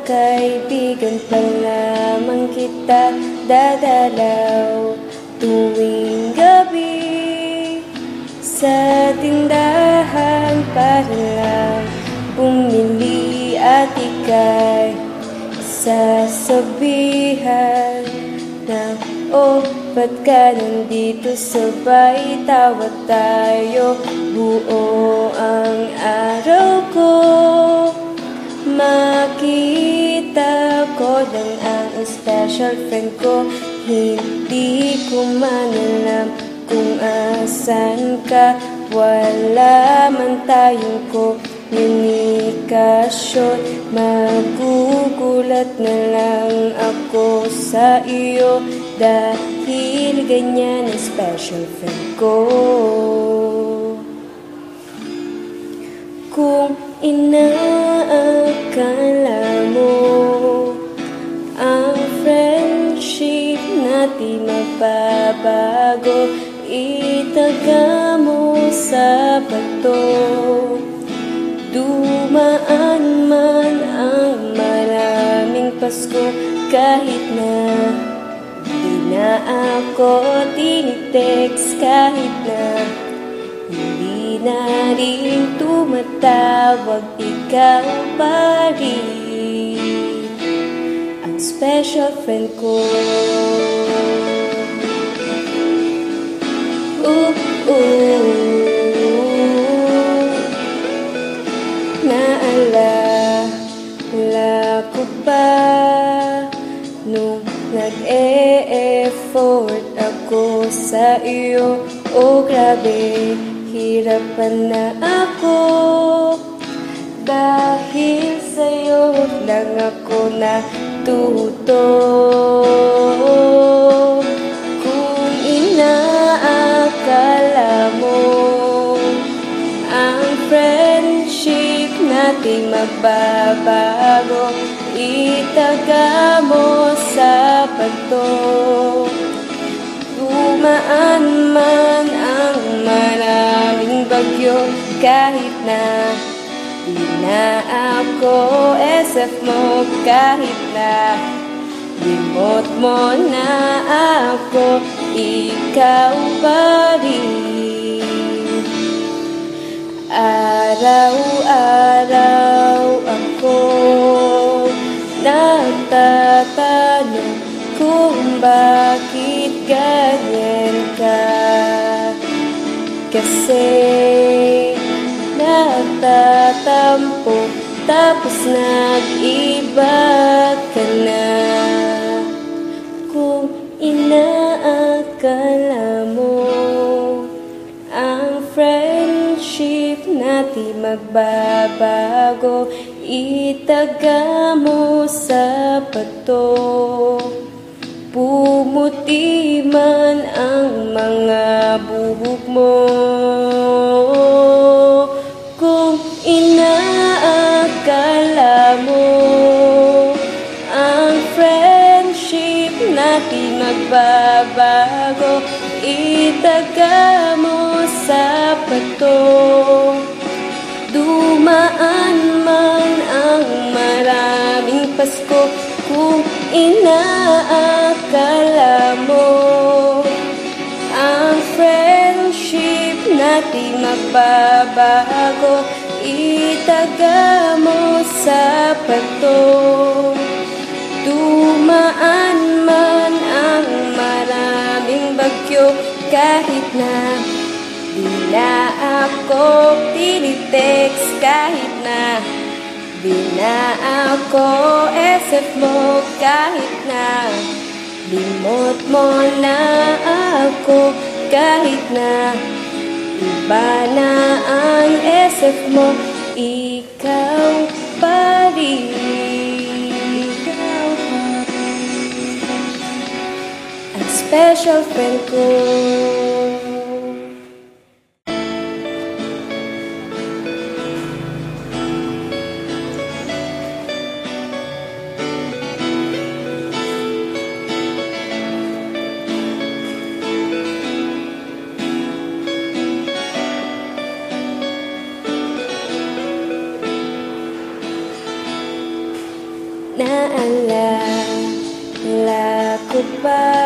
kaibigan pa lamang kita dadalaw tuwing gabi sa tindahan para lang bumili at ika'y sasabihan na oh, ba't ka nandito? Sabay tawa tayo buo ang araw ko. Makita ko lang ang special friend ko. Hindi ko man alam kung asan ka. Wala man tayong komunikasyon. Magugulat na lang ako sa iyo dahil ganyan ang special friend ko. Kung inaakala mo ang friendship natin magbabago, itaga mo sa bato. Dumaan man ang maraming Pasko, kahit na di na ako tinitext, kahit na hindi na rin tumatawag, ikaw pa rin ang special friend ko. Naalala ko ba nung nag-e-effort ako sa iyo? Oh grabe, hirapan na ako dahil sa'yo lang ako natuto. Kung inaakala mo ang friendship natin magbabago, itaga mo sa bato. Dumaan man ang maraming bagyo, kahit na di na ako SF mo, kahit na limot mo na ako, ikaw pa rin. Araw-araw ako nagtatanong kung bakit ganyan ka, kasi nagtatampo tapos nag-iba ka na. Kung inaakala mo ang friendship natin magbabago, itaga mo sa bato. Pumuti man ang mga buhok mo, kung inaakala mo ang friendship natin magbabago, itaga mo sa bato. Dumaan man ang maraming Pasko, kung inaakala mo ang friendship natin magbabago, itaga mo sa bato. Dumaan man ang maraming bagyo, kahit na di na ako tinitext, kahit na di na ako SF mo, kahit na limot mo na ako, kahit na iba na ang SF mo, ikaw pa rin. Ang special friend ko. Naalala ko pa